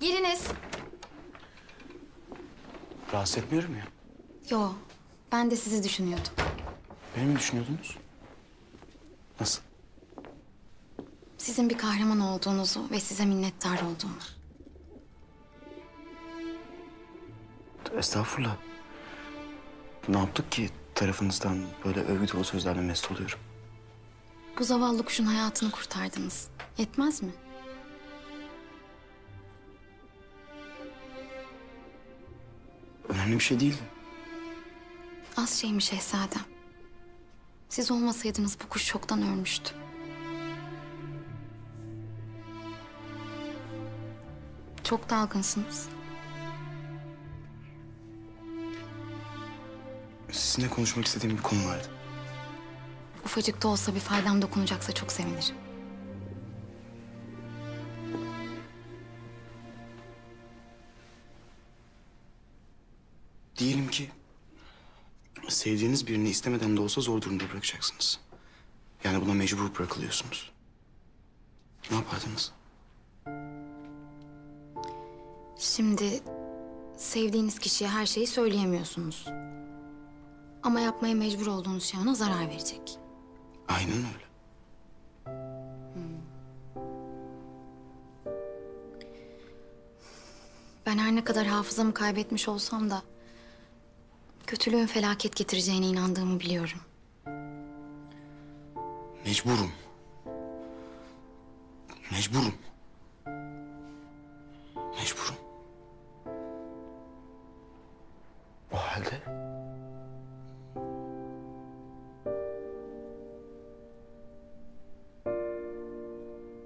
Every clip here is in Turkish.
Giriniz. Rahatsız etmiyorum ya. Yo, ben de sizi düşünüyordum. Beni mi düşünüyordunuz? Nasıl? Sizin bir kahraman olduğunuzu ve size minnettar olduğumu. Estağfurullah. Ne yaptık ki tarafınızdan böyle övgü dolu sözlerle mest oluyorum? Bu zavallı kuşun hayatını kurtardınız. Yetmez mi? Önemli bir şey değildi. Az şeymiş şehzadem. Siz olmasaydınız bu kuş çoktan ölmüştü. Çok dalgınsınız. Sizinle konuşmak istediğim bir konu vardı. Ufacık da olsa bir faydam dokunacaksa çok sevinirim. Diyelim ki sevdiğiniz birini istemeden de olsa zor durumda bırakacaksınız. Yani buna mecbur bırakılıyorsunuz. Ne yapardınız? Şimdi sevdiğiniz kişiye her şeyi söyleyemiyorsunuz. Ama yapmaya mecbur olduğunuz şey ona zarar verecek. Aynen öyle. Ben her ne kadar hafızamı kaybetmiş olsam da kötülüğün felaket getireceğine inandığımı biliyorum. Mecburum. Mecburum. Mecburum. O halde...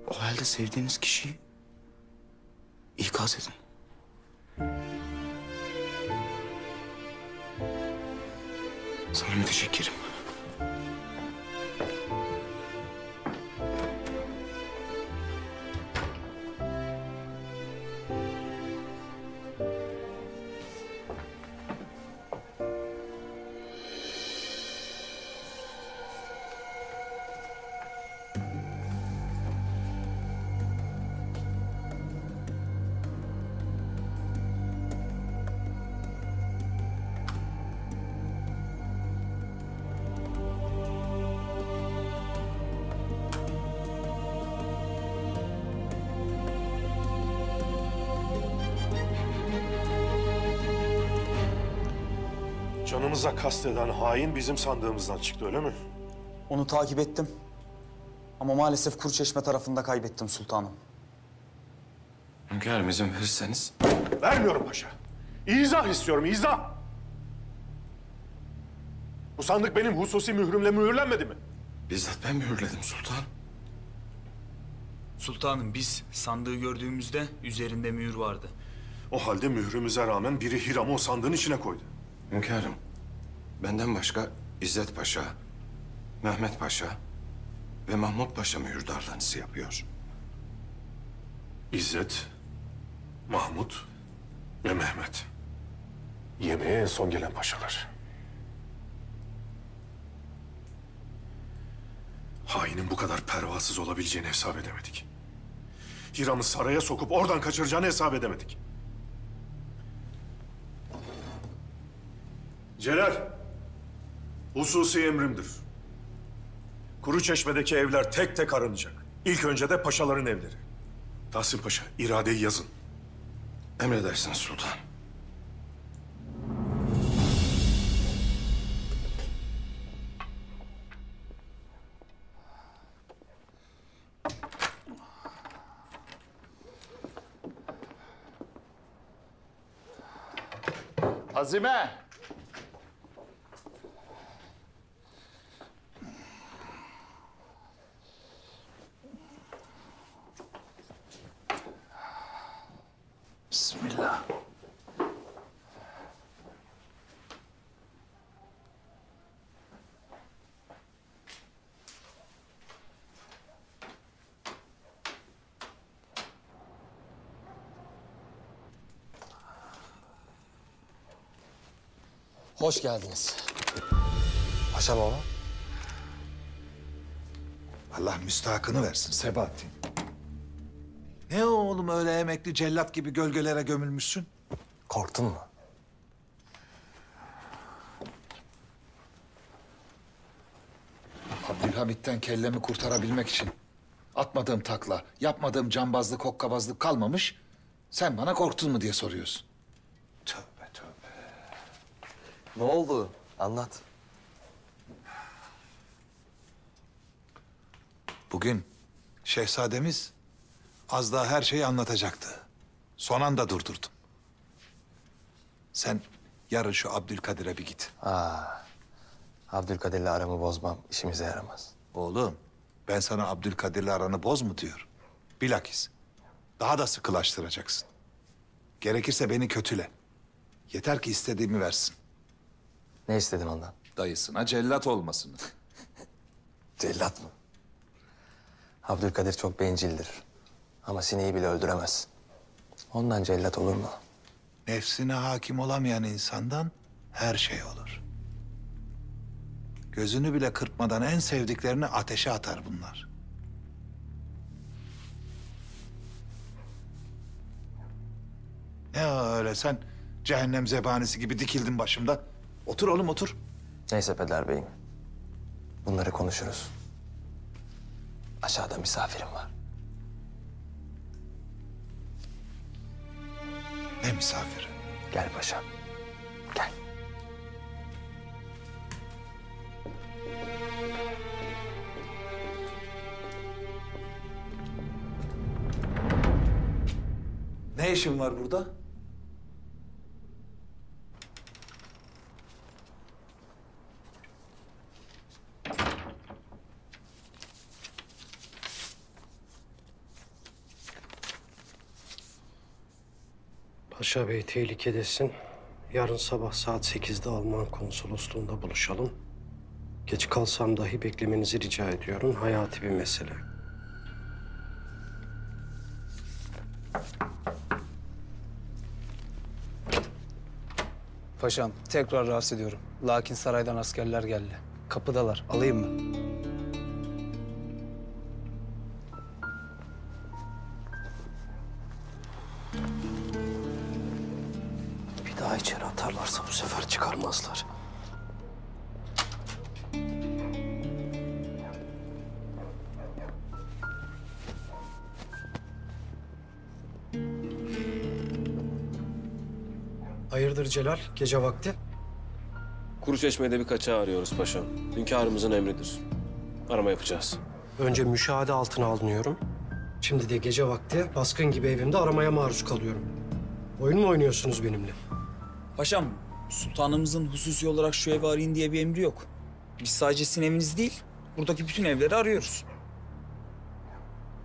O halde sevdiğiniz kişiyi ikaz edin. Sana müteşekkirim. Canımıza kasteden hain bizim sandığımızdan çıktı, öyle mi? Onu takip ettim. Ama maalesef Kuruçeşme tarafında kaybettim sultanım. Hünkârım izin verirseniz. Vermiyorum paşa. İzah istiyorum, izah. Bu sandık benim hususi mührümle mühürlenmedi mi? Bizzat ben mühürledim sultanım. Sultanım biz sandığı gördüğümüzde üzerinde mühür vardı. O halde mührümüze rağmen biri Hiram'ı o sandığın içine koydu. Hünkârım, benden başka İzzet Paşa, Mehmet Paşa ve Mahmut Paşa mühürdarlığınızı yapıyor. İzzet, Mahmut ve Mehmet. Yemeğe en son gelen paşalar. Hainin bu kadar pervasız olabileceğini hesap edemedik. Hiram'ı saraya sokup oradan kaçıracağını hesap edemedik. Celal, hususi emrimdir. Kuruçeşme'deki evler tek tek aranacak. İlk önce de paşaların evleri. Tahsin Paşa, iradeyi yazın. Emredersiniz sultanım. Azime! Bismillah. Hoş geldiniz. Paşa baba. Allah müstahakını versin Sebahattin. Ne oğlum öyle emekli cellat gibi gölgelere gömülmüşsün? Korktun mu? Abdülhamit'ten kellemi kurtarabilmek için atmadığım takla, yapmadığım cambazlık, hokkabazlık kalmamış. Sen bana korktun mu diye soruyorsun. Tövbe tövbe. Ne oldu? Anlat. Bugün şehzademiz az daha her şeyi anlatacaktı. Son anda durdurdum. Sen yarın şu Abdülkadir'e bir git. Abdülkadir'le aramı bozmam işimize yaramaz. Oğlum, ben sana Abdülkadir'le aranı boz mu diyorum. Bilakis daha da sıkılaştıracaksın. Gerekirse beni kötüle. Yeter ki istediğimi versin. Ne istedin ondan? Dayısına cellat olmasını. Cellat mı? Abdülkadir çok bencildir. Ama sineği bile öldüremez. Ondan cellat olur mu? Nefsine hakim olamayan insandan her şey olur. Gözünü bile kırpmadan en sevdiklerini ateşe atar bunlar. Ne öyle sen cehennem zebanisi gibi dikildin başımda. Otur oğlum otur. Neyse Peder Bey'im. Bunları konuşuruz. Aşağıda misafirim var. Ne misafiri? Gel paşam. Gel. Ne işin var burada? Paşa Bey tehlikedesin. Yarın sabah saat 8'de Alman konsolosluğunda buluşalım. Geç kalsam dahi beklemenizi rica ediyorum. Hayati bir mesele. Paşam, tekrar rahatsız ediyorum. Lakin saraydan askerler geldi. Kapıdalar. Alayım mı? Bir daha içeri atarlarsa bu sefer çıkarmazlar. Hayırdır Celal, gece vakti? Kuruçeşme'de bir kaçağı arıyoruz paşam. Hünkârımızın emridir. Arama yapacağız. Önce müşahede altına alınıyorum. Şimdi de gece vakti baskın gibi evimde aramaya maruz kalıyorum. Oyun mu oynuyorsunuz benimle? Paşam, sultanımızın hususi olarak şu evi arayın diye bir emri yok. Biz sadece sizin eviniz değil, buradaki bütün evleri arıyoruz.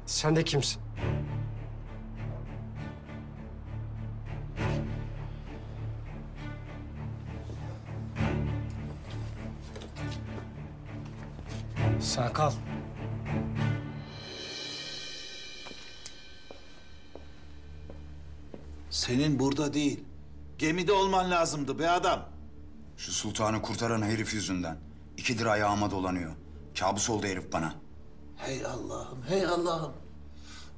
Sen de kimsin? Sen kal. Senin burada değil, gemide olman lazımdı be adam. Şu sultanı kurtaran herif yüzünden. 2'dir ayağıma dolanıyor. Kabus oldu herif bana. Hey Allah'ım, hey Allah'ım.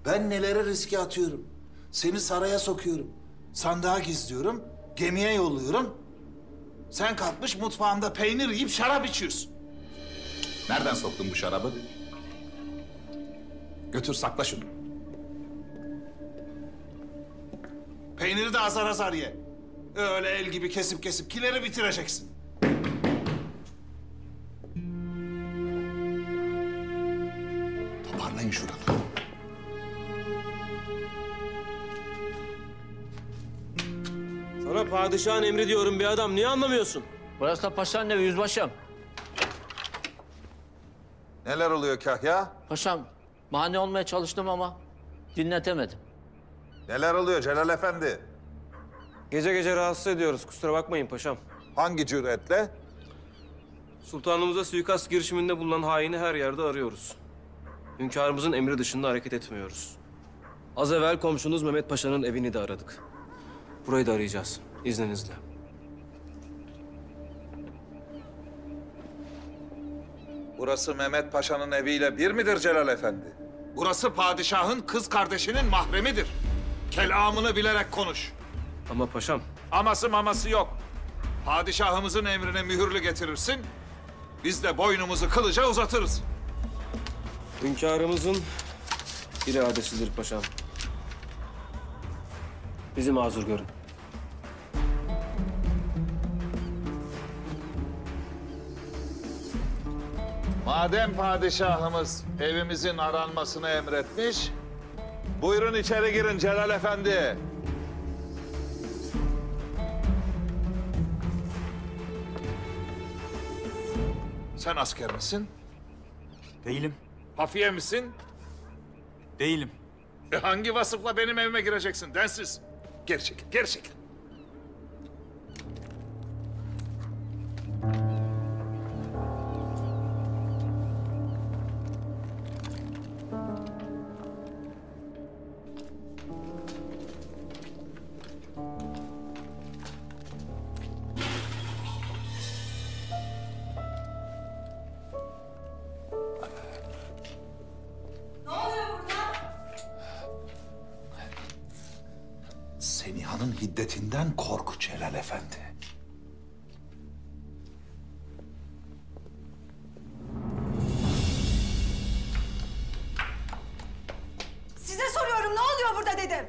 Ben nelere riske atıyorum. Seni saraya sokuyorum. Sandığa gizliyorum, gemiye yolluyorum. Sen kalkmış mutfağımda peynir yiyip şarap içiyorsun. Nereden soktun bu şarabı? Götür sakla şunu. Peyniri de azar azar ye. Öyle el gibi kesip kesip kileri bitireceksin. Toparlayın şuraları. Sana padişahın emri diyorum bir adam. Niye anlamıyorsun? Burası da paşanın evi yüzbaşım. Neler oluyor Kahya? Paşam, mani olmaya çalıştım ama dinletemedim. Neler oluyor Celal Efendi? Gece gece rahatsız ediyoruz. Kusura bakmayın paşam. Hangi cüretle? Sultanımıza suikast girişiminde bulunan haini her yerde arıyoruz. Hünkârımızın emri dışında hareket etmiyoruz. Az evvel komşunuz Mehmet Paşa'nın evini de aradık. Burayı da arayacağız, izninizle. Burası Mehmet Paşa'nın eviyle bir midir Celal Efendi? Burası padişahın kız kardeşinin mahremidir. Kelamını bilerek konuş. Ama paşam. Aması maması yok. Padişahımızın emrine mühürlü getirirsin. Biz de boynumuzu kılıca uzatırız. Hünkârımızın iradesidir paşam. Bizi mazur görün. Madem padişahımız evimizin aranmasını emretmiş, buyurun içeri girin Celal Efendi. Sen asker misin? Değilim. Hafiye misin? Değilim. Hangi vasıfla benim evime gireceksin densiz? Geri çekil, geri çekil. Seniha'nın hiddetinden kork Celal Efendi. Size soruyorum, ne oluyor burada dedim.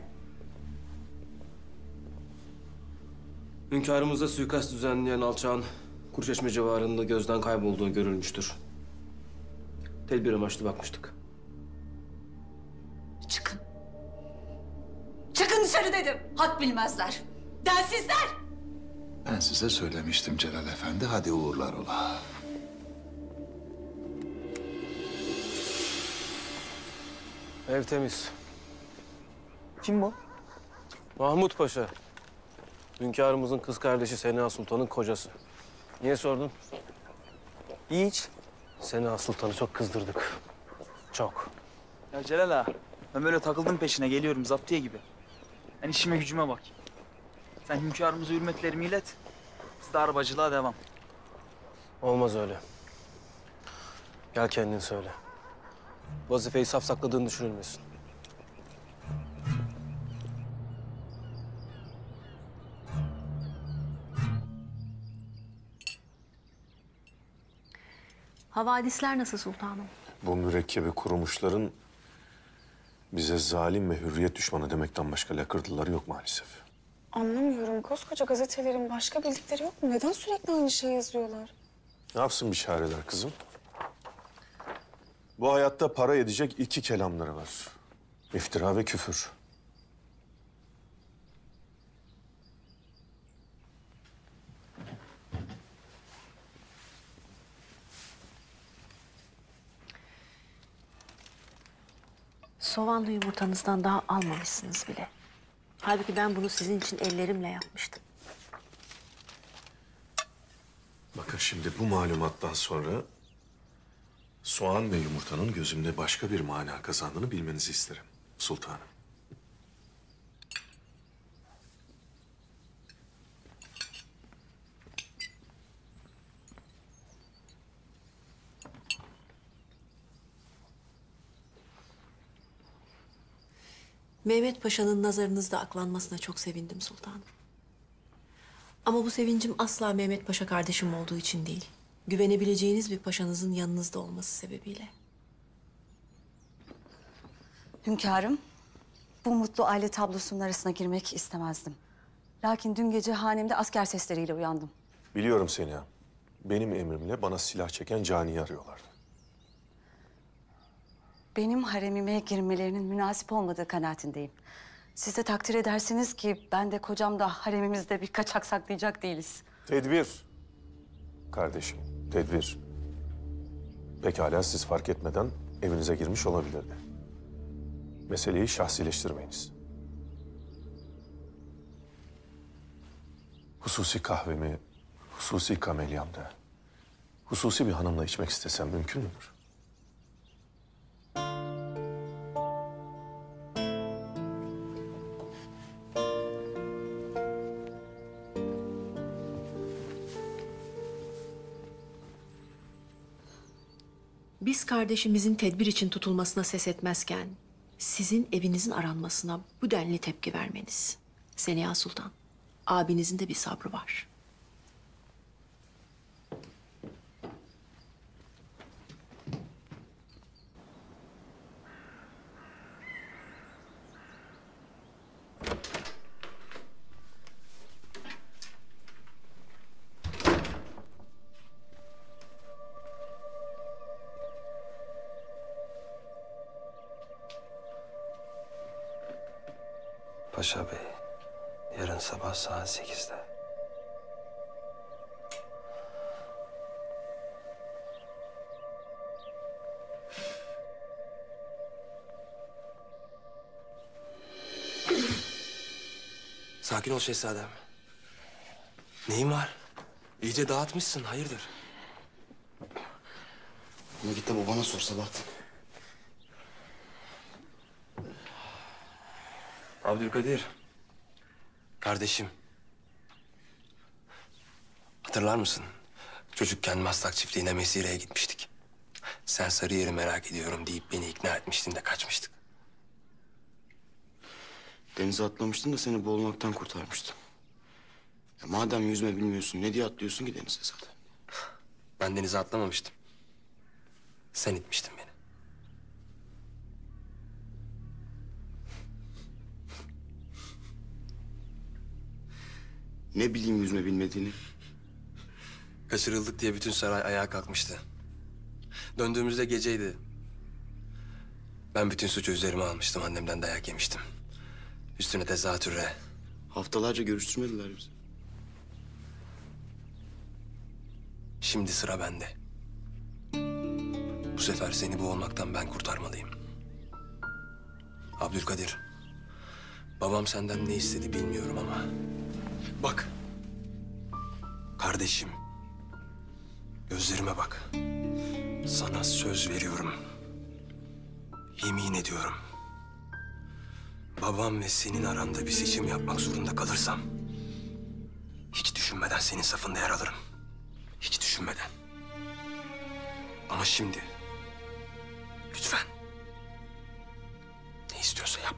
Hünkârımıza suikast düzenleyen alçağın Kurçeşme civarında gözden kaybolduğu görülmüştür. Tedbir amaçlı bakmıştık. Çıkın. Çıkın dışarı dedim. Hat bilmezler. Densizler. Ben size söylemiştim Celal Efendi, hadi uğurlar ola. Ev temiz. Kim bu? Mahmut Paşa. Hünkârımızın kız kardeşi Sena Sultan'ın kocası. Niye sordun? Hiç. Sena Sultan'ı çok kızdırdık. Çok. Ya Celal ağa, ben böyle takıldım peşine geliyorum zaptiye gibi. Ben işime gücüme bak. Sen hünkârımıza hürmetlerimi ilet. Biz de arabacılığa devam. Olmaz öyle. Gel kendin söyle. Vazifeyi safsakladığın düşünülmesin. Havadisler nasıl sultanım? Bu mürekkebi kurumuşların bize zalim ve hürriyet düşmanı demekten başka lakırdıları yok maalesef. Anlamıyorum. Koskoca gazetelerin başka bildikleri yok mu? Neden sürekli aynı şeyi yazıyorlar? Ne yapsın bişareler kızım? Bu hayatta para edecek iki kelamları var. İftira ve küfür. Soğanlı yumurtanızdan daha almamışsınız bile. Halbuki ben bunu sizin için ellerimle yapmıştım. Bakın şimdi bu malumattan sonra soğan ve yumurtanın gözümde başka bir mana kazandığını bilmenizi isterim sultanım. Mehmet Paşa'nın nazarınızda aklanmasına çok sevindim sultanım. Ama bu sevincim asla Mehmet Paşa kardeşim olduğu için değil. Güvenebileceğiniz bir paşanızın yanınızda olması sebebiyle. Hünkârım, bu mutlu aile tablosunun arasına girmek istemezdim. Lakin dün gece hanemde asker sesleriyle uyandım. Biliyorum seni ya. Benim emrimle bana silah çeken caniyi arıyorlardı. Benim haremime girmelerinin münasip olmadığı kanaatindeyim. Siz de takdir edersiniz ki ben de kocam da haremimizde bir kaçak saklayacak değiliz. Tedbir. Kardeşim, tedbir. Pekala siz fark etmeden evinize girmiş olabilirdi. Meseleyi şahsileştirmeyiniz. Hususi kahvemi, hususi kamelyamda, hususi bir hanımla içmek istesem mümkün müdür? Biz kardeşimizin tedbir için tutulmasına ses etmezken sizin evinizin aranmasına bu denli tepki vermeniz. Seniha Sultan, abinizin de bir sabrı var. Paşa Bey, yarın sabah saat 8'de. Sakin ol şehzadem. Neyin var? İyice dağıtmışsın, hayırdır? Ama git de babana sor Sabahattin. Abdülkadir. Kardeşim. Hatırlar mısın? Çocukken Maslak çiftliğine mesireye gitmiştik. Sen Sarıyer'i merak ediyorum deyip beni ikna etmiştin de kaçmıştık. Denize atlamıştın da seni boğulmaktan kurtarmıştım. Ya madem yüzme bilmiyorsun, ne diye atlıyorsun ki denize zaten? Ben denize atlamamıştım. Sen itmiştin beni. Ne bileyim yüzme bilmediğini. Kaçırıldık diye bütün saray ayağa kalkmıştı. Döndüğümüzde geceydi. Ben bütün suçu üzerime almıştım. Annemden dayak yemiştim. Üstüne de zatürre. Haftalarca görüştürmediler bizi. Şimdi sıra bende. Bu sefer seni boğulmaktan ben kurtarmalıyım. Abdülkadir, babam senden ne istedi bilmiyorum ama... Bak, kardeşim, gözlerime bak. Sana söz veriyorum. Yemin ediyorum. Babam ve senin aranda bir seçim yapmak zorunda kalırsam... hiç düşünmeden senin safında yer alırım. Hiç düşünmeden. Ama şimdi... lütfen. Ne istiyorsa yap.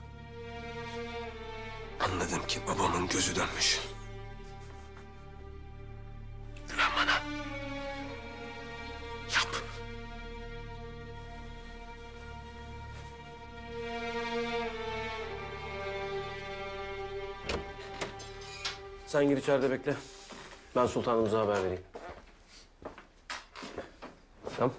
Anladım ki babamın gözü dönmüş. Güven bana. Yap. Sen gir içeride bekle. Ben sultanımıza haber vereyim. Tamam.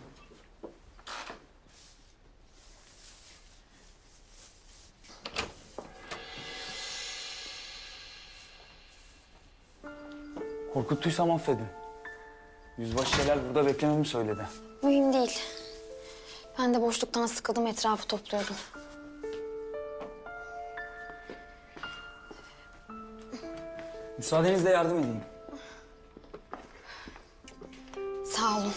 Korkuttuysam affedin. Yüzbaşı Celal burada beklememi söyledi. Mühim değil. Ben de boşluktan sıkıldım, etrafı topluyordum. Müsaadenizle yardım edeyim. Sağ olun.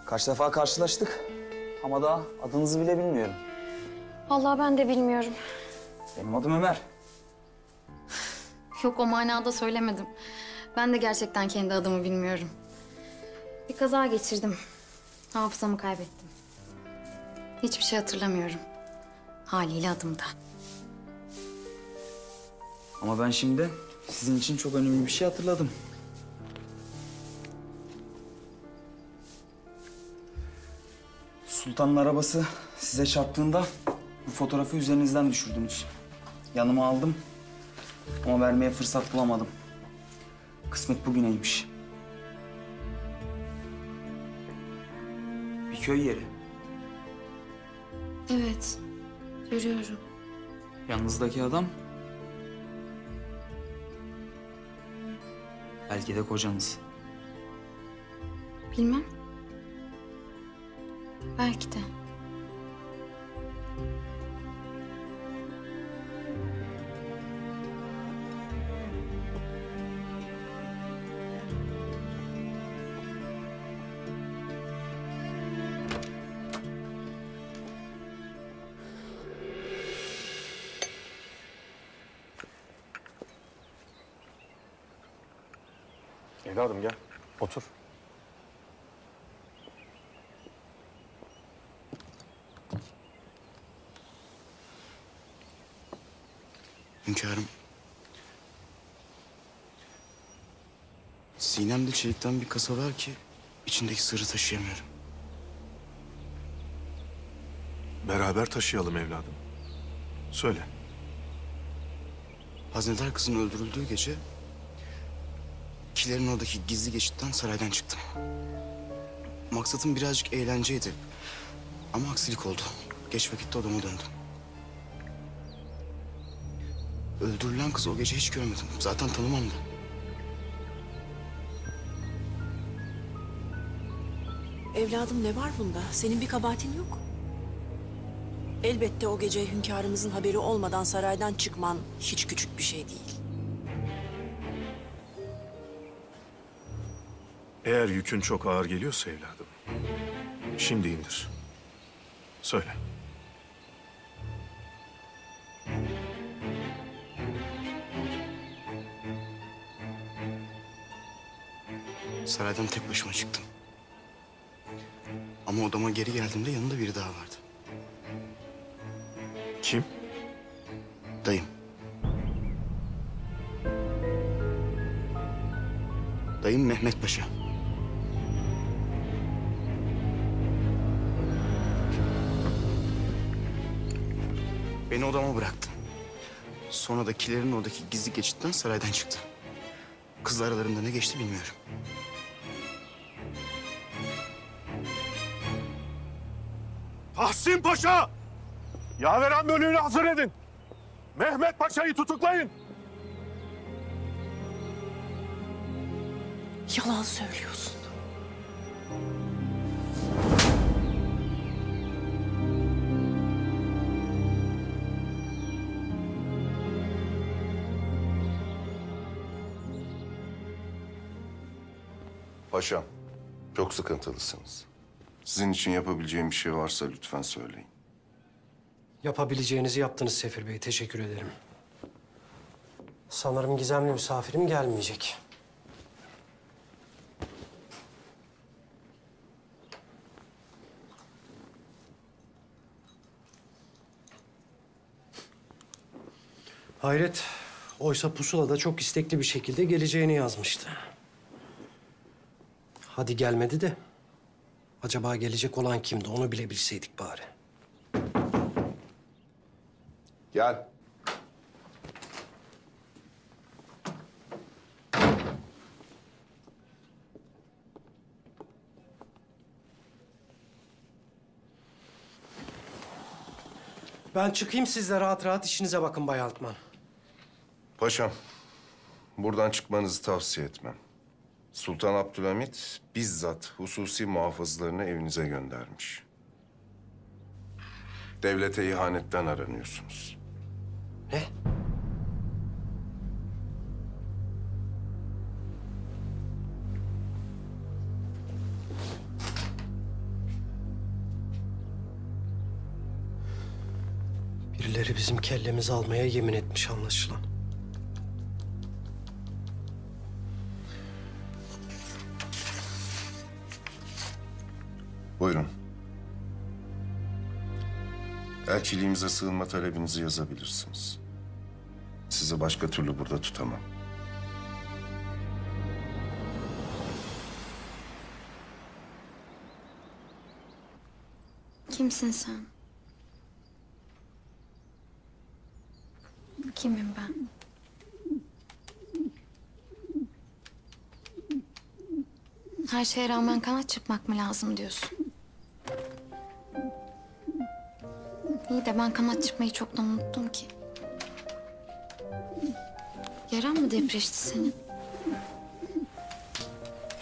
Kaç defa karşılaştık ama daha adınızı bile bilmiyorum. Vallahi ben de bilmiyorum. Benim adım Ömer. Yok, o manada söylemedim. Ben de gerçekten kendi adımı bilmiyorum. Bir kaza geçirdim. Hafızamı kaybettim. Hiçbir şey hatırlamıyorum. Haliyle adım da. Ama ben şimdi sizin için çok önemli bir şey hatırladım. Sultanın arabası size çarptığında bu fotoğrafı üzerinizden düşürdünüz. Yanıma aldım ama vermeye fırsat bulamadım. Kısmet bugüneymiş. Bir köy yeri. Evet, görüyorum. Yanınızdaki adam belki de kocanız. Bilmem. Belki de. Evladım gel, otur. Hünkârım. Sinemde çelikten bir kasa var ki içindeki sırrı taşıyamıyorum. Beraber taşıyalım evladım. Söyle. Haznedar kızın öldürüldüğü gece kilerin oradaki gizli geçitten saraydan çıktım. Maksatım birazcık eğlenceydi. Ama aksilik oldu. Geç vakitte odama döndüm. Öldürülen kızı o gece hiç görmedim. Zaten tanımam da. Evladım ne var bunda? Senin bir kabahatin yok. Elbette o gece hünkârımızın haberi olmadan saraydan çıkman hiç küçük bir şey değil. Eğer yükün çok ağır geliyorsa evladım, şimdi indir. Söyle. Saraydan tek başıma çıktım. Ama odama geri geldiğimde yanında biri daha vardı. Kim? Dayım. Dayım Mehmet Paşa. Beni odama bıraktı. Sonra da kilerin oradaki gizli geçitten saraydan çıktı. Kızlar aralarında ne geçti bilmiyorum. Tahsin Paşa! Yaveren bölüğünü hazır edin. Mehmet Paşa'yı tutuklayın. Yalan söylüyorsun. Paşam, çok sıkıntılısınız. Sizin için yapabileceğim bir şey varsa lütfen söyleyin. Yapabileceğinizi yaptınız Sefir Bey. Teşekkür ederim. Sanırım gizemli misafirim gelmeyecek. Hayret. Oysa pusulada çok istekli bir şekilde geleceğini yazmıştı. Hadi gelmedi de. Acaba gelecek olan kimdi? Onu bile bilseydik bari. Gel. Ben çıkayım, siz de rahat rahat işinize bakın Bay Altman. Paşam, buradan çıkmanızı tavsiye etmem. Sultan Abdülhamit bizzat hususi muhafızlarını evinize göndermiş. Devlete ihanetten aranıyorsunuz. Ne? Birileri bizim kellemizi almaya yemin etmiş anlaşılan. Buyurun. Elçiliğimize sığınma talebinizi yazabilirsiniz. Sizi başka türlü burada tutamam. Kimsin sen? Kimim ben? Her şeye rağmen kanat çırpmak mı lazım diyorsun? İyi de ben kanat çırpmayı çoktan unuttum ki. Yaran mı depreşti senin?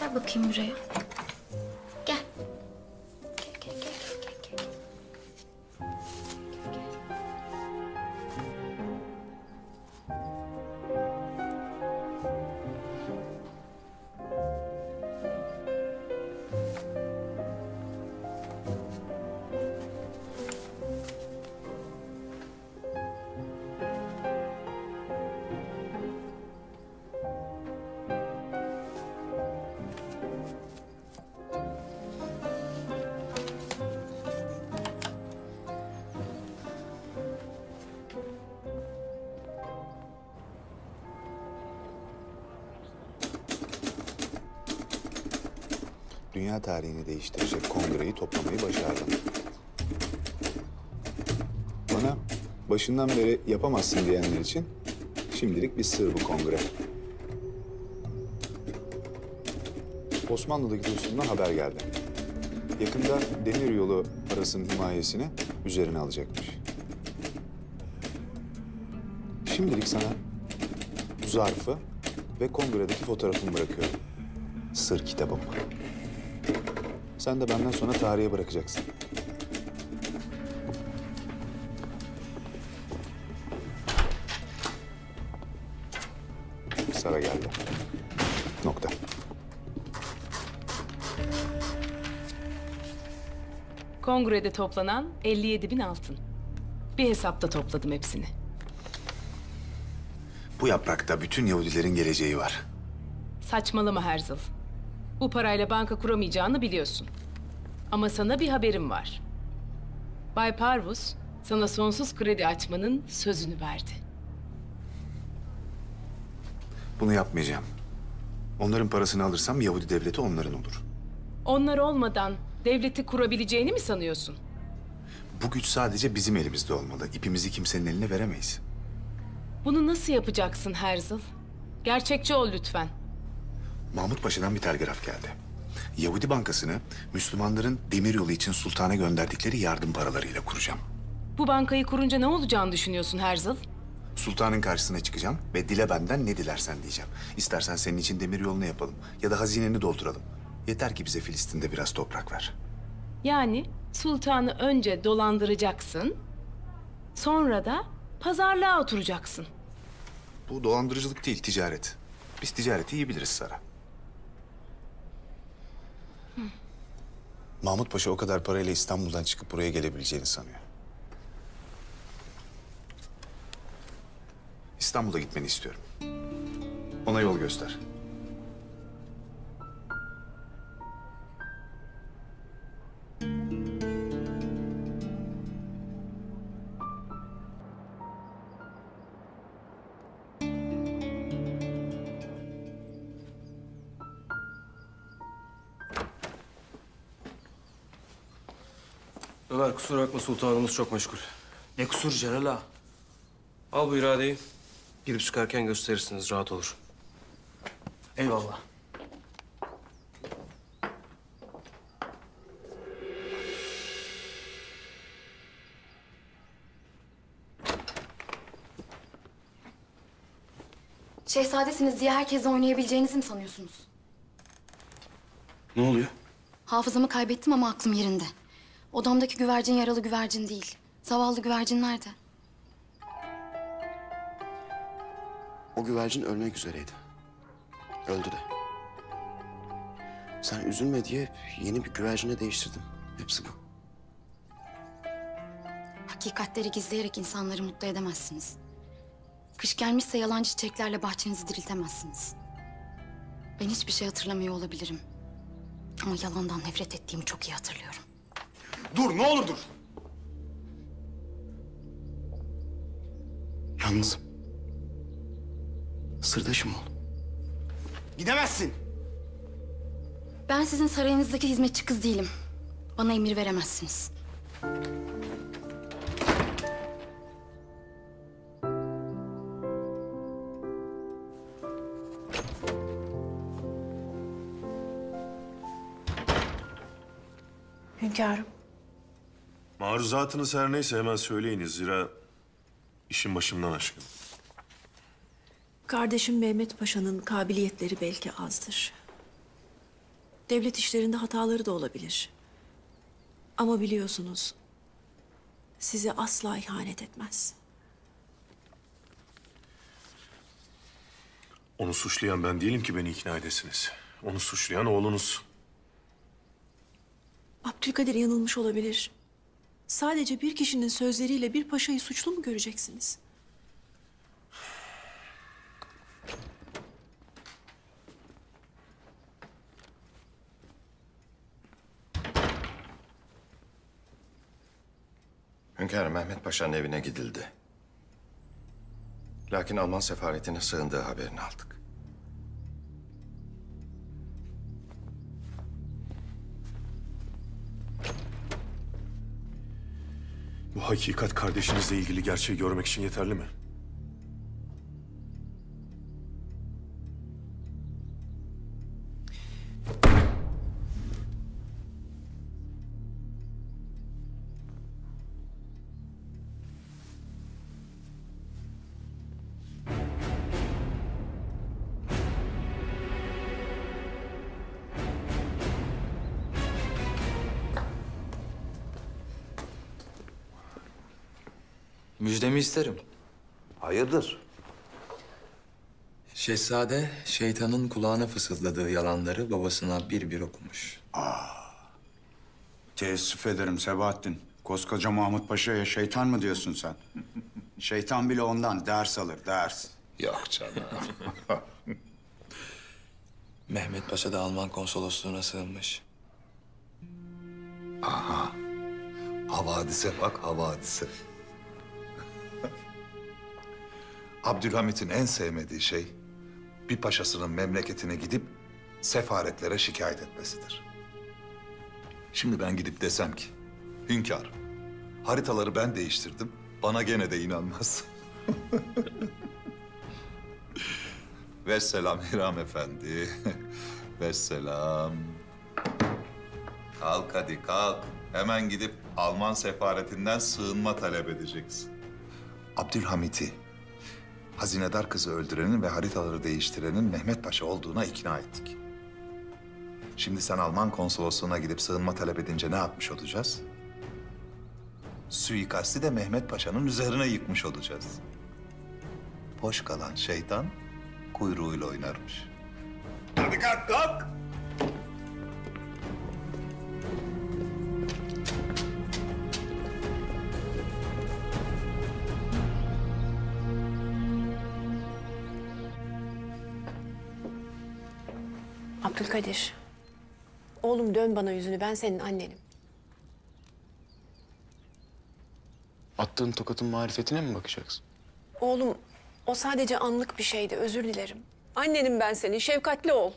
Gel bakayım buraya. Gel. Gel. dünya tarihini değiştirecek kongreyi toplamayı başardın. Bana başından beri yapamazsın diyenler için şimdilik bir sır bu kongre. Osmanlı'daki dostumdan haber geldi. Yakında demiryolu parasının himayesini üzerine alacakmış. Şimdilik sana bu zarfı ve kongredeki fotoğrafımı bırakıyorum. Sır kitabım. Sen de benden sonra tarihe bırakacaksın. Sara geldi. Nokta. Kongrede toplanan 57.000 altın. Bir hesapta topladım hepsini. Bu yaprakta bütün Yahudilerin geleceği var. Saçmalama Herzl. Bu parayla banka kuramayacağını biliyorsun. Ama sana bir haberim var. Bay Parvus sana sonsuz kredi açmanın sözünü verdi. Bunu yapmayacağım. Onların parasını alırsam Yahudi devleti onların olur. Onlar olmadan devleti kurabileceğini mi sanıyorsun? Bu güç sadece bizim elimizde olmalı. İpimizi kimsenin eline veremeyiz. Bunu nasıl yapacaksın Herzl? Gerçekçi ol lütfen. Mahmut Paşa'dan bir telgraf geldi. Yahudi Bankası'nı Müslümanların demiryolu için sultana gönderdikleri yardım paralarıyla kuracağım. Bu bankayı kurunca ne olacağını düşünüyorsun Herzl? Sultanın karşısına çıkacağım ve dile benden ne dilersen diyeceğim. İstersen senin için demiryolunu yapalım ya da hazineni dolduralım. Yeter ki bize Filistin'de biraz toprak ver. Yani sultanı önce dolandıracaksın, sonra da pazarlığa oturacaksın. Bu dolandırıcılık değil, ticaret. Biz ticareti iyi biliriz Sara. Mahmut Paşa o kadar parayla İstanbul'dan çıkıp buraya gelebileceğini sanıyor. İstanbul'a gitmeni istiyorum. Ona yol göster. Ömer kusura bakma sultanımız çok meşgul. Ne kusur Celal ağa? Al bu iradeyi. Girip çıkarken gösterirsiniz rahat olur. Eyvallah. Şehzadesiniz diye herkesle oynayabileceğinizi mi sanıyorsunuz? Ne oluyor? Hafızamı kaybettim ama aklım yerinde. Odamdaki güvercin yaralı güvercin değil. Zavallı güvercin nerede? O güvercin ölmek üzereydi. Öldü de. Sen üzülme diye yeni bir güvercine değiştirdim. Hepsi bu. Hakikatleri gizleyerek insanları mutlu edemezsiniz. Kış gelmişse yalancı çiçeklerle bahçenizi diriltemezsiniz. Ben hiçbir şey hatırlamıyor olabilirim. Ama yalandan nefret ettiğimi çok iyi hatırlıyorum. Dur, ne olur dur. Yalnızım. Sırdaşım ol. Gidemezsin. Ben sizin sarayınızdaki hizmetçi kız değilim. Bana emir veremezsiniz. Hünkârım. Maruzatınız her neyse hemen söyleyiniz. Zira işin başımdan aşkın. Kardeşim Mehmet Paşa'nın kabiliyetleri belki azdır. Devlet işlerinde hataları da olabilir. Ama biliyorsunuz, size asla ihanet etmez. Onu suçlayan ben değilim ki beni ikna edesiniz. Onu suçlayan oğlunuz. Abdülkadir yanılmış olabilir. Sadece bir kişinin sözleriyle bir paşayı suçlu mu göreceksiniz? Hünkârım, Mehmet Paşa'nın evine gidildi. Lakin Alman sefaretine sığındığı haberini aldık. Bu hakikat kardeşinizle ilgili gerçeği görmek için yeterli mi? Müjdemi isterim. Hayırdır? Şehzade, şeytanın kulağına fısıldadığı yalanları babasına bir bir okumuş. Teessüf ederim Sebahattin. Koskoca Mahmut Paşa'ya şeytan mı diyorsun sen? Şeytan bile ondan ders alır, ders. Yok canım. Mehmet Paşa da Alman konsolosluğuna sığınmış. Aha. Havadise bak, havadise. Abdülhamit'in en sevmediği şey bir paşasının memleketine gidip sefaretlere şikayet etmesidir. Şimdi ben gidip desem ki, hünkâr, haritaları ben değiştirdim, bana gene de inanmaz. Vesselam Hiram Efendi, vesselam. Kalk hadi kalk, hemen gidip Alman sefaretinden sığınma talep edeceksin. Abdülhamit'i, hazinedar kızı öldürenin ve haritaları değiştirenin Mehmet Paşa olduğuna ikna ettik. Şimdi sen Alman konsolosluğuna gidip sığınma talep edince ne yapmış olacağız? Suikasti de Mehmet Paşa'nın üzerine yıkmış olacağız. Boş kalan şeytan kuyruğuyla oynarmış. Hadi kalk, kalk! Abdülkadir. Oğlum dön bana yüzünü. Ben senin annenim. Attığın tokatın marifetine mi bakacaksın? Oğlum o sadece anlık bir şeydi. Özür dilerim. Annenim ben senin. Şefkatli ol.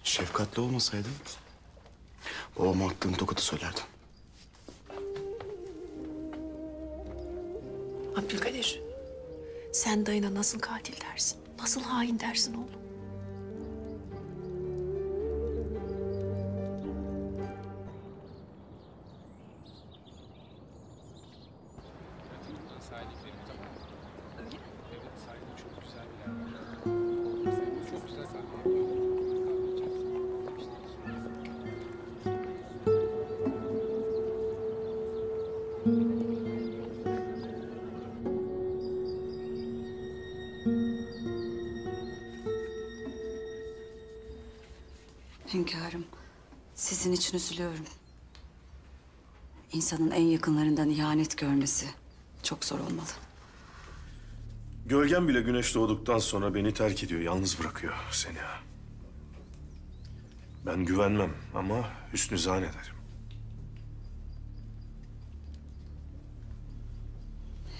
Şefkatli olmasaydın babama attığın tokatı söylerdim. Abdülkadir. Sen dayına nasıl katil dersin? Nasıl hain dersin oğlum? Hünkârım, sizin için üzülüyorum. İnsanın en yakınlarından ihanet görmesi çok zor olmalı. Gölgem bile güneş doğduktan sonra beni terk ediyor, yalnız bırakıyor seni. Ben güvenmem ama hüsnü zan ederim.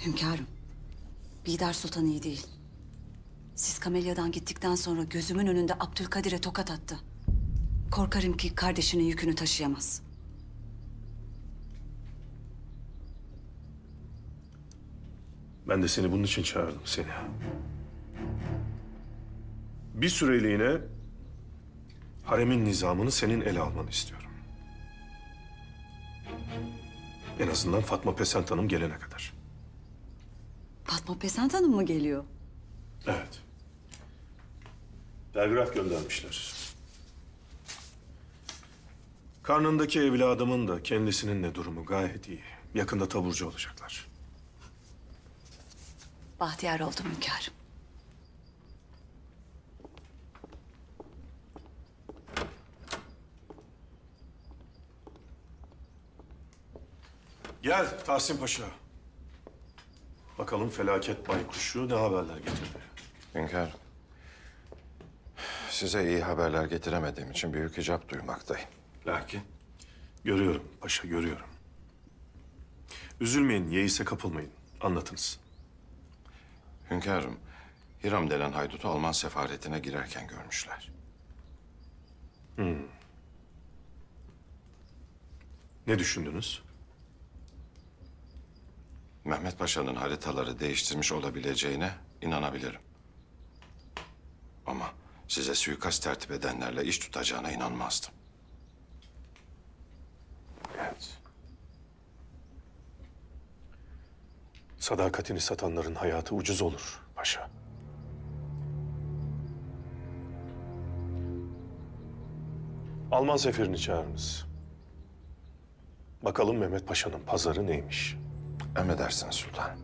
Hünkârım, Bidar Sultan iyi değil. Siz Kamelya'dan gittikten sonra gözümün önünde Abdülkadir'e tokat attı. Korkarım ki kardeşinin yükünü taşıyamaz. Ben de seni bunun için çağırdım seni. Bir süreliğine haremin nizamını senin ele almanı istiyorum. En azından Fatma Pesent Hanım gelene kadar. Fatma Pesent Hanım mı geliyor? Evet. Telgraf göndermişler. Karnındaki evladımın da kendisinin de durumu gayet iyi. Yakında taburcu olacaklar. Bahtiyar oldum hünkârım. Gel Tahsin Paşa. Bakalım felaket baykuşu ne haberler getirdi? Hünkârım, size iyi haberler getiremediğim için büyük icap duymaktayım. Lakin görüyorum paşa, görüyorum. Üzülmeyin, yeise kapılmayın. Anlatınız. Hünkârım, Hiram denen haydutu Alman sefaretine girerken görmüşler. Ne düşündünüz? Mehmet Paşa'nın haritaları değiştirmiş olabileceğine inanabilirim. Ama size suikast tertip edenlerle iş tutacağına inanmazdım. Evet. Sadakatini satanların hayatı ucuz olur paşa. Alman seferini çağırınız. Bakalım Mehmet Paşa'nın pazarı neymiş? Emredersiniz sultanım.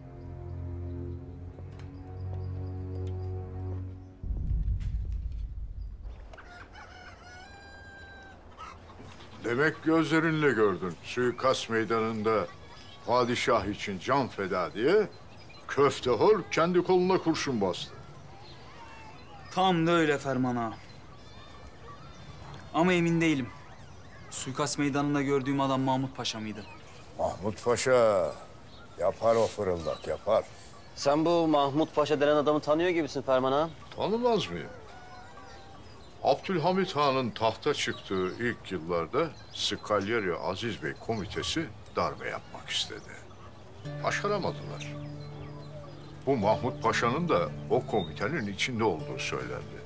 Demek gözlerinle gördün. Suikast meydanında padişah için can feda diye köftehor kendi koluna kurşun bastı. Tam da öyle Ferman ağa. Ama emin değilim. Suikast meydanında gördüğüm adam Mahmut Paşa mıydı? Mahmut Paşa yapar o fırıldak, yapar. Sen bu Mahmut Paşa denen adamı tanıyor gibisin Ferman ağa. Tanımaz mıyım? Abdülhamit Han'ın tahta çıktığı ilk yıllarda Skalyeri Aziz Bey komitesi darbe yapmak istedi. Başaramadılar. Bu Mahmut Paşa'nın da o komitenin içinde olduğu söylendi.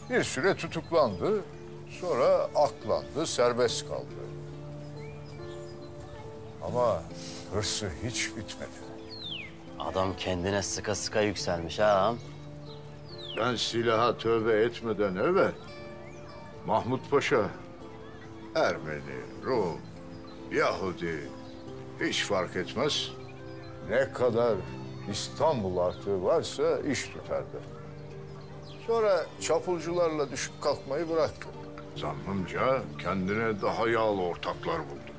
Bir süre tutuklandı, sonra aklandı, serbest kaldı. Ama hırsı hiç bitmedi. Adam kendine sıka sıka yükselmiş ha ağam. Ben silaha tövbe etmeden evvel Mahmut Paşa, Ermeni, Rum, Yahudi hiç fark etmez. Ne kadar İstanbul artığı varsa iş tutardı. Sonra çapulcularla düşüp kalkmayı bıraktı. Zannımca kendine daha yağlı ortaklar buldu.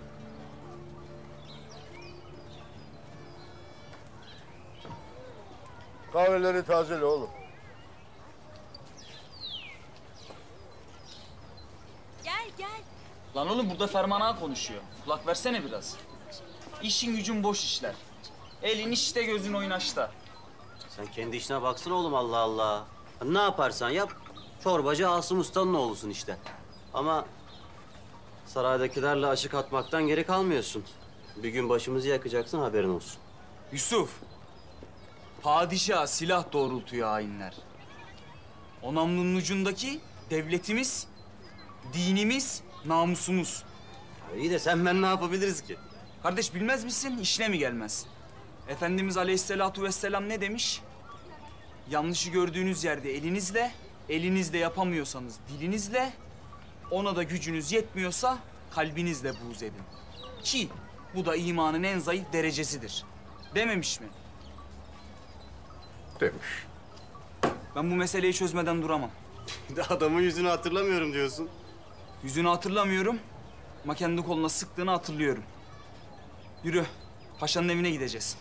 Kahveleri tazele oğlum. Gel gel. Lan oğlum burada Ferman ağa konuşuyor. Kulak versene biraz. İşin gücün boş işler. Elin işte gözün oynaşta. Sen kendi işine baksana oğlum Allah Allah. Ne yaparsan yap, çorbacı Asım Usta'nın oğlusun işte. Ama saraydakilerle aşık atmaktan geri kalmıyorsun. Bir gün başımızı yakacaksın haberin olsun. Yusuf, padişaha silah doğrultuyor hainler. O namlunun ucundaki devletimiz, dinimiz, namusumuz. İyi de sen ben ne yapabiliriz ki? Kardeş bilmez misin? İşine mi gelmez? Efendimiz Aleyhisselatu Vesselam ne demiş? Yanlışı gördüğünüz yerde elinizle, elinizle yapamıyorsanız dilinizle, ona da gücünüz yetmiyorsa kalbinizle buğz edin. Ki bu da imanın en zayıf derecesidir. Dememiş mi? Demiş. Ben bu meseleyi çözmeden duramam. Bir de adamın yüzünü hatırlamıyorum diyorsun. Yüzünü hatırlamıyorum ama kendi koluna sıktığını hatırlıyorum. Yürü, paşanın evine gideceğiz.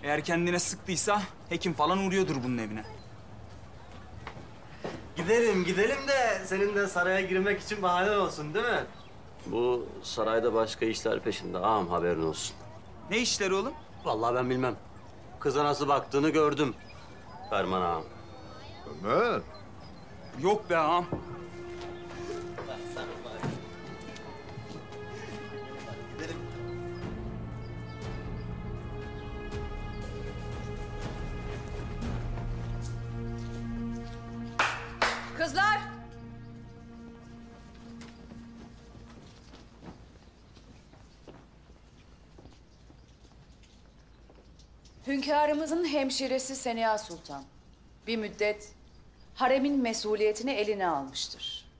Eğer kendine sıktıysa hekim falan uğruyordur bunun evine. Gidelim de senin de saraya girmek için bahanen olsun değil mi? Bu sarayda başka işler peşinde ağam haberin olsun. Ne işleri oğlum? Vallahi ben bilmem. Kıza nasıl baktığını gördüm. Ferman ağam. Ömer. Yok be ağam. Kızlar! Hünkârımızın hemşiresi Seniha Sultan bir müddet haremin mesuliyetini eline almıştır.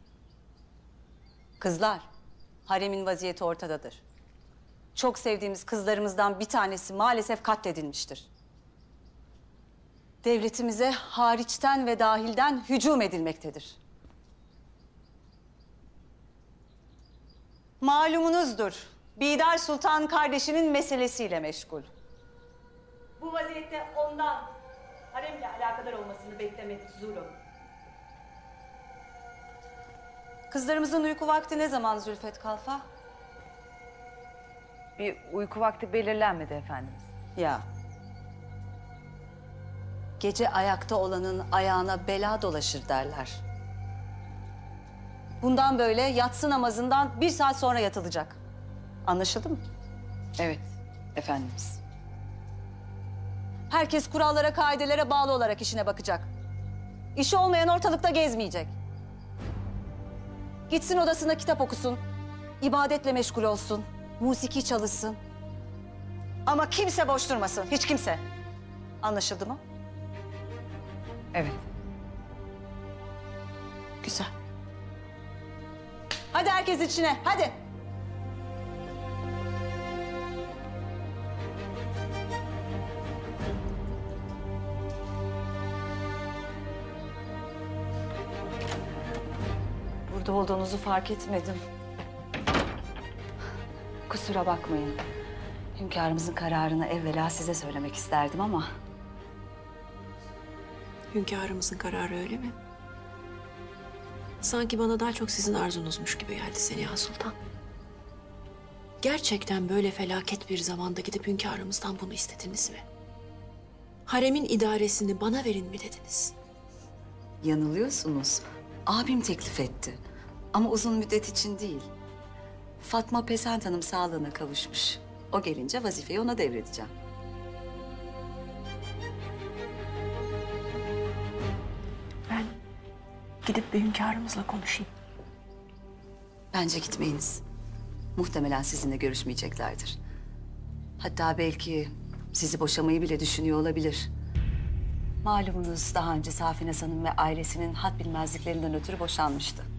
Kızlar, haremin vaziyeti ortadadır. Çok sevdiğimiz kızlarımızdan bir tanesi maalesef katledilmiştir. Devletimize hariçten ve dahilden hücum edilmektedir. Malumunuzdur, Bidar Sultan kardeşinin meselesiyle meşgul. Bu vaziyette ondan haremle alakadar olmasını beklemek zulüm. Kızlarımızın uyku vakti ne zaman Zülfet Kalfa? Bir uyku vakti belirlenmedi efendimiz. Ya. Gece ayakta olanın ayağına bela dolaşır derler. Bundan böyle yatsı namazından 1 saat sonra yatılacak. Anlaşıldı mı? Evet, efendimiz. Herkes kurallara, kaidelere bağlı olarak işine bakacak. İşi olmayan ortalıkta gezmeyecek. Gitsin odasında kitap okusun, ibadetle meşgul olsun, musiki çalışsın. Ama kimse boş durmasın, hiç kimse. Anlaşıldı mı? Evet. Güzel. Hadi herkes içine, hadi. Burada olduğunuzu fark etmedim. Kusura bakmayın. Hünkârımızın kararını evvela size söylemek isterdim ama... Hünkârımızın kararı öyle mi? Sanki bana daha çok sizin arzunuzmuş gibi geldi Seniha Sultan. Gerçekten böyle felaket bir zamanda gidip hünkârımızdan bunu istediniz mi? Haremin idaresini bana verin mi dediniz? Yanılıyorsunuz. Abim teklif etti. Ama uzun müddet için değil. Fatma Pesent Hanım sağlığına kavuşmuş. O gelince vazifeyi ona devredeceğim. Ben gidip bir hünkârımızla konuşayım. Bence gitmeyiniz. Muhtemelen sizinle görüşmeyeceklerdir. Hatta belki sizi boşamayı bile düşünüyor olabilir. Malumunuz daha önce Safine Hanım ve ailesinin had bilmezliklerinden ötürü boşanmıştı.